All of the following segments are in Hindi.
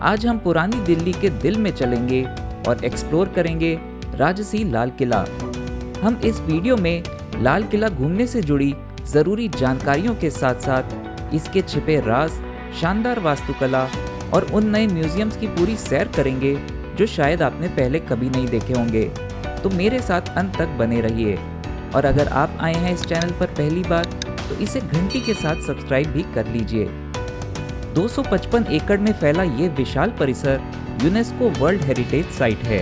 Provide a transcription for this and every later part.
आज हम पुरानी दिल्ली के दिल में चलेंगे और एक्सप्लोर करेंगे राजसी लाल किला। हम इस वीडियो में लाल किला घूमने से जुड़ी ज़रूरी जानकारियों के साथ साथ इसके छिपे राज, शानदार वास्तुकला और उन नए म्यूजियम्स की पूरी सैर करेंगे जो शायद आपने पहले कभी नहीं देखे होंगे। तो मेरे साथ अंत तक बने रहिए। और अगर आप आए हैं इस चैनल पर पहली बार तो इसे घंटी के साथ सब्सक्राइब भी कर लीजिए। 255 एकड़ में फैला ये विशाल परिसर यूनेस्को वर्ल्ड हेरिटेज साइट है।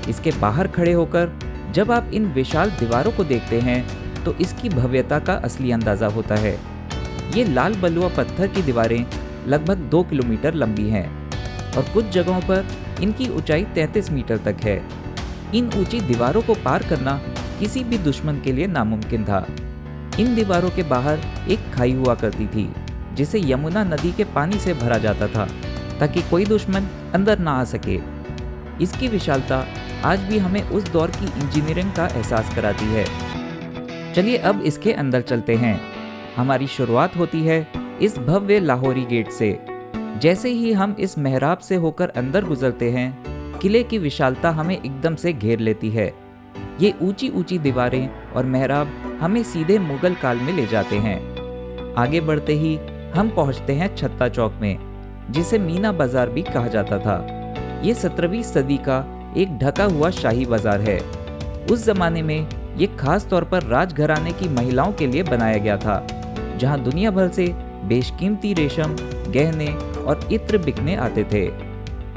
इसके बाहर खड़े होकर जब आप इन विशाल दीवारों को देखते हैं तो इसकी भव्यता का असली अंदाजा होता है। ये लाल बलुआ पत्थर की दीवारें लगभग 2 किलोमीटर लंबी हैं और कुछ जगहों पर इनकी ऊंचाई 33 मीटर तक है। इन ऊंची दीवारों को पार करना किसी भी दुश्मन के लिए नामुमकिन था। इन दीवारों के बाहर एक खाई हुआ करती थी जिसे यमुना नदी के पानी से भरा जाता था ताकि कोई दुश्मन अंदर ना आ सके। इसकी विशालता आज भी हमें उस दौर की इंजीनियरिंग का एहसास कराती है। चलिए अब इसके अंदर चलते हैं। हमारी शुरुआत होती है इस भव्य लाहौरी गेट से। जैसे ही हम इस मेहराब से होकर अंदर गुजरते हैं, किले की विशालता हमें एकदम से घेर लेती है। ये ऊंची ऊंची दीवारें और मेहराब हमें सीधे मुगल काल में ले जाते हैं। आगे बढ़ते ही हम पहुंचते हैं छत्ता चौक में, जिसे मीना बाजार भी कहा जाता था। ये 17वीं सदी का एक ढका हुआ शाही बाजार है। उस जमाने में ये खास तौर पर राजघराने की महिलाओं के लिए बनाया गया था, जहां दुनिया भर से बेशकीमती रेशम, गहने और इत्र बिकने आते थे।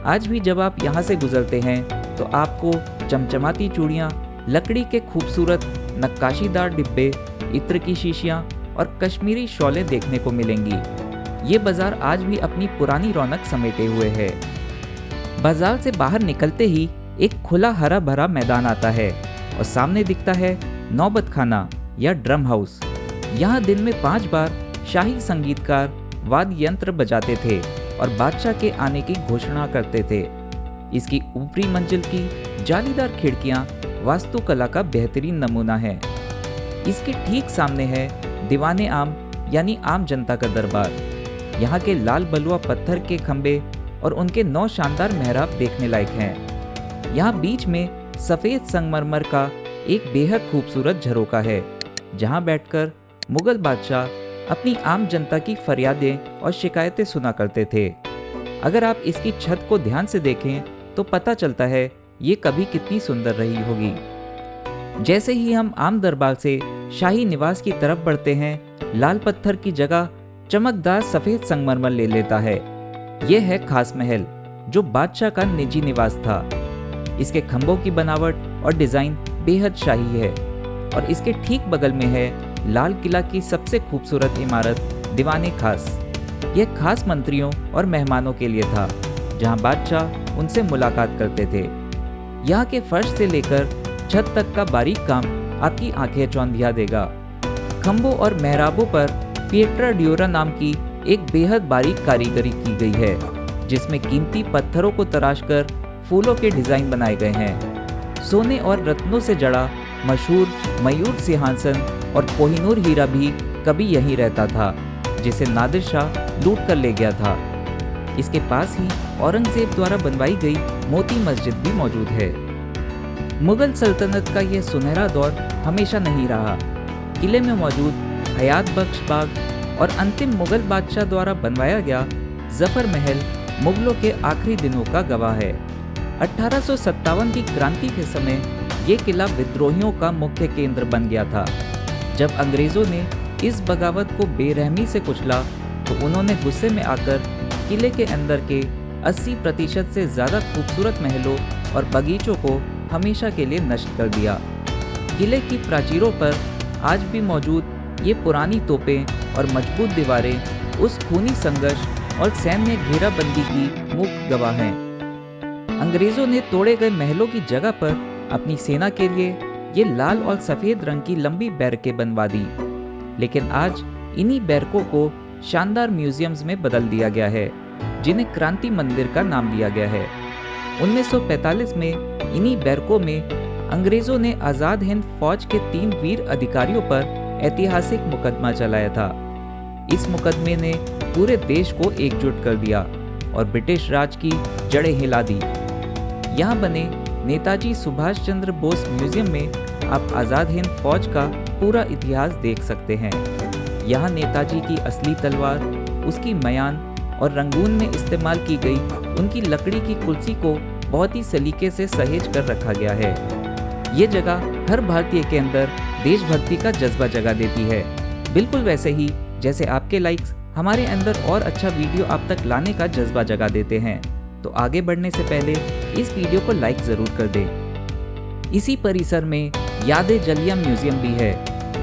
आज भी जब आप यहाँ से गुजरते हैं तो आपको चमचमाती चूड़ियाँ, लकड़ी के खूबसूरत नक्काशीदार डिब्बे, इत्र की शीशियाँ और कश्मीरी शॉलें देखने को मिलेंगी। ये बाजार आज भी अपनी पुरानी रौनक समेटे हुए है। बाजार से बाहर निकलते ही एक खुला हरा भरा मैदान आता है और सामने दिखता है नौबत खाना या ड्रम हाउस। यहाँ दिन में 5 बार शाही संगीतकार वाद्य यंत्र बजाते थे और बादशाह के आने की घोषणा करते थे। इसकी ऊपरी मंजिल की जालीदार खिड़कियाँ वास्तुकला का बेहतरीन नमूना है। इसके ठीक सामने है दीवाने आम यानी आम जनता का दरबार। यहाँ के लाल बलुआ पत्थर के खंबे और उनके 9 शानदार मेहराब देखने लायक हैं। यहाँ बीच में सफ़ेद संगमरमर का एक बेहद खूबसूरत झरोका है, जहाँ बैठकर मुगल बादशाह अपनी आम जनता की फरियादें और शिकायतें सुना करते थे। अगर आप इसकी छत को ध्यान से देखें तो पता चलता है ये कभी कितनी सुंदर रही होगी। जैसे ही हम आम दरबार से शाही निवास की तरफ बढ़ते हैं, लाल पत्थर की जगह चमकदार सफ़ेद संगमरमर ले लेता है। यह है खास महल, जो बादशाह का निजी निवास था। इसके खंभों की बनावट और डिज़ाइन बेहद शाही है और इसके ठीक बगल में है लाल किला की सबसे खूबसूरत इमारत दीवाने खास। यह खास मंत्रियों और मेहमानों के लिए था, जहां बादशाह उनसे मुलाकात करते थे। यहाँ के फर्श से लेकर छत तक का बारीक काम आपकी आंखें चौंधिया देगा। खंभों और मेहराबों पर पिएट्रा ड्यूरा नाम की एक बेहद बारीक कारीगरी की गई है, जिसमें कीमती पत्थरों को तराशकर फूलों के डिजाइन बनाए गए हैं। सोने और रत्नों से जड़ा मशहूर मयूर सिंहासन और कोहिनूर हीरा भी कभी यहीं रहता था, जिसे नादिर शाह लूट कर ले गया था। इसके पास ही औरंगजेब द्वारा बनवाई गई मोती मस्जिद भी मौजूद है। मुगल सल्तनत का यह सुनहरा दौर हमेशा नहीं रहा। किले में मौजूद हयात बख्श बाग और अंतिम मुगल बादशाह द्वारा बनवाया गया जफर महल मुगलों के आखिरी दिनों का गवाह है। 1857 की क्रांति के समय ये किला विद्रोहियों का मुख्य केंद्र बन गया था। जब अंग्रेजों ने इस बगावत को बेरहमी से कुचला तो उन्होंने गुस्से में आकर किले के अंदर के 80% से ज़्यादा खूबसूरत महलों और बगीचों को हमेशा के लिए नष्ट कर दिया। किले की प्राचीरों पर आज भी मौजूद ये पुरानी तोपें और मजबूत दीवारें उस खूनी संघर्ष और सैन्य घेराबंदी की मुख्य गवाह हैं। अंग्रेजों ने तोड़े गए महलों की जगह पर अपनी सेना के लिए ये लाल और सफ़ेद रंग की लंबी बैरकें बनवा दी, लेकिन आज इन्हीं बैरकों को शानदार म्यूजियम्स में बदल दिया गया है, जिन्हें क्रांति मंदिर का नाम दिया गया है। 1945 में इन्हीं बैरकों में अंग्रेजों ने आज़ाद हिंद फौज के 3 वीर अधिकारियों पर ऐतिहासिक मुकदमा चलाया था। इस मुकदमे ने पूरे देश को एकजुट कर दिया और ब्रिटिश राज की जड़ें हिला दी। यहाँ बने नेताजी सुभाष चंद्र बोस म्यूजियम में आप आज़ाद हिंद फौज का पूरा इतिहास देख सकते हैं। यहाँ नेताजी की असली तलवार, उसकी मयान और रंगून में इस्तेमाल की गई उनकी लकड़ी की कुर्सी को बहुत ही सलीके से सहेज कर रखा गया है। ये जगह हर भारतीय के अंदर देशभक्ति का जज्बा जगा देती है, बिल्कुल वैसे ही जैसे आपके लाइक्स हमारे अंदर और अच्छा वीडियो आप तक लाने का जज्बा जगा देते हैं। तो आगे बढ़ने से पहले इस वीडियो को लाइक ज़रूर कर दें। इसी परिसर में याद-ए जलियां म्यूजियम भी है,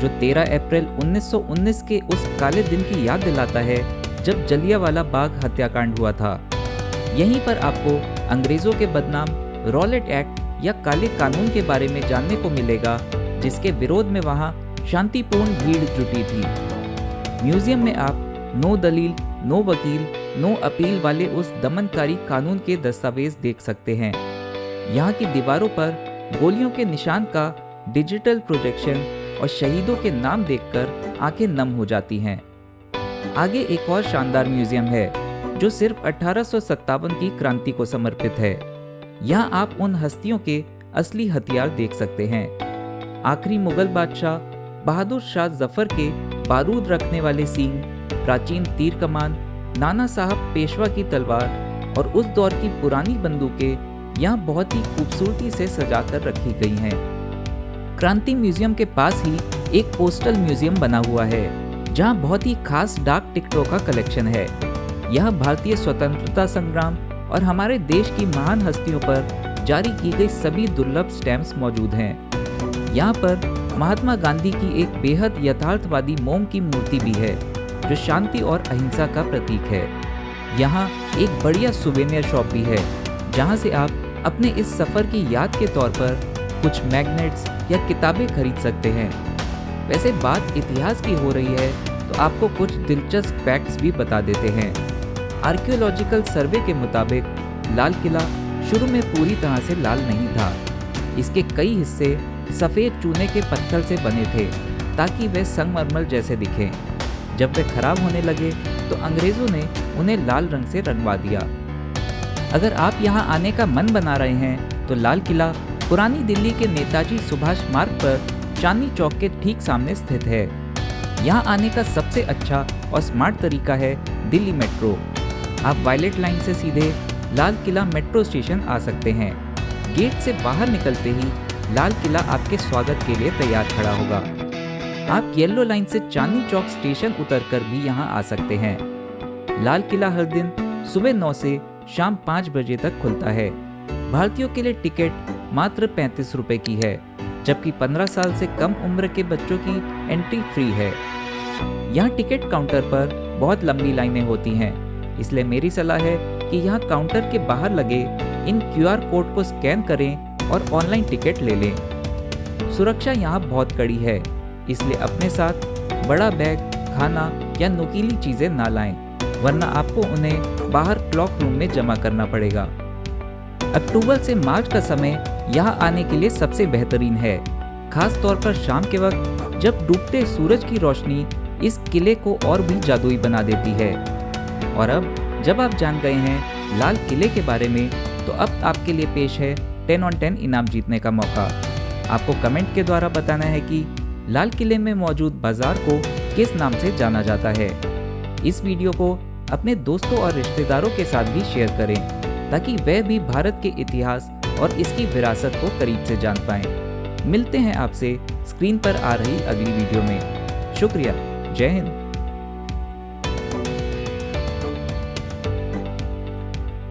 जो 13 अप्रैल 1919 के उस काले दिन की याद दिलाता है जब जलियांवाला बाग हत्याकांड हुआ था। यहीं पर आपको अंग्रेज़ों के बदनाम रॉलेट एक्ट या काले कानून के बारे में जानने को मिलेगा, जिसके विरोध में वहाँ शांतिपूर्ण भीड़ जुटी थी। म्यूजियम में आप नो दलील, नो वकील, नो अपील वाले उस दमनकारी कानून के दस्तावेज देख सकते हैं। यहाँ की दीवारों पर गोलियों के निशान का डिजिटल प्रोजेक्शन और शहीदों के नाम देखकर आंखें नम हो जाती हैं। आगे एक और शानदार म्यूजियम है जो सिर्फ 1857 की क्रांति को समर्पित है। यहाँ आप उन हस्तियों के असली हथियार देख सकते हैं। आखिरी मुगल बादशाह बहादुर शाह जफर के बारूद रखने वाले सींग, प्राचीन तीर कमान, नाना साहब पेशवा की तलवार और उस दौर की पुरानी बंदूकें यहाँ बहुत ही खूबसूरती से सजाकर रखी गई हैं। क्रांति म्यूजियम के पास ही एक पोस्टल म्यूजियम बना हुआ है, जहाँ बहुत ही खास डाक टिकटों का कलेक्शन है। यह भारतीय स्वतंत्रता संग्राम और हमारे देश की महान हस्तियों पर जारी की गई सभी दुर्लभ स्टैम्प्स मौजूद हैं। यहाँ पर महात्मा गांधी की एक बेहद यथार्थवादी मोम की मूर्ति भी है, जो शांति और अहिंसा का प्रतीक है। यहाँ एक बढ़िया सुवेनियर शॉप भी है, जहाँ से आप अपने इस सफ़र की याद के तौर पर कुछ मैग्नेट्स या किताबें खरीद सकते हैं। वैसे बात इतिहास की हो रही है तो आपको कुछ दिलचस्प फैक्ट्स भी बता देते हैं। आर्कियोलॉजिकल सर्वे के मुताबिक लाल किला शुरू में पूरी तरह से लाल नहीं था। इसके कई हिस्से सफ़ेद चूने के पत्थर से बने थे ताकि वे संगमरमर जैसे दिखें। जब वे खराब होने लगे तो अंग्रेज़ों ने उन्हें लाल रंग से रंगवा दिया। अगर आप यहाँ आने का मन बना रहे हैं तो लाल किला पुरानी दिल्ली के नेताजी सुभाष मार्ग पर चांदनी चौक के ठीक सामने स्थित है। यहाँ आने का सबसे अच्छा और स्मार्ट तरीका है दिल्ली मेट्रो। आप वायलेट लाइन से सीधे लाल किला मेट्रो स्टेशन आ सकते हैं। गेट से बाहर निकलते ही लाल किला आपके स्वागत के लिए तैयार खड़ा होगा। आप येलो लाइन से चांदनी चौक स्टेशन उतरकर भी यहाँ आ सकते हैं। लाल किला हर दिन सुबह 9 से शाम 5 बजे तक खुलता है। भारतीयों के लिए टिकट मात्र 35 रुपए की है, जबकि 15 साल से कम उम्र के बच्चों की एंट्री फ्री है। यहाँ टिकट काउंटर पर बहुत लंबी लाइनें होती हैं, इसलिए मेरी सलाह है कि यहाँ काउंटर के बाहर लगे इन QR कोड को स्कैन करें और ऑनलाइन टिकट ले लें। सुरक्षा यहाँ बहुत कड़ी है, इसलिए अपने साथ बड़ा बैग, खाना या नुकीली चीज़ें ना लाएं, वरना आपको उन्हें बाहर क्लॉक रूम में जमा करना पड़ेगा। अक्टूबर से मार्च का समय यहाँ आने के लिए सबसे बेहतरीन है, खास तौर पर शाम के वक्त जब डूबते सूरज की रोशनी इस किले को और भी जादुई बना देती है। और अब जब आप जान गए हैं लाल किले के बारे में, तो अब आपके लिए पेश है 10 on 10 इनाम जीतने का मौका। आपको कमेंट के द्वारा बताना है कि लाल किले में मौजूद बाजार को किस नाम से जाना जाता है। इस वीडियो को अपने दोस्तों और रिश्तेदारों के साथ भी शेयर करें, ताकि वह भी भारत के इतिहास और इसकी विरासत को करीब से जान पाएं। मिलते हैं आपसे स्क्रीन पर आ रही अगली वीडियो में। शुक्रिया। जय हिंद।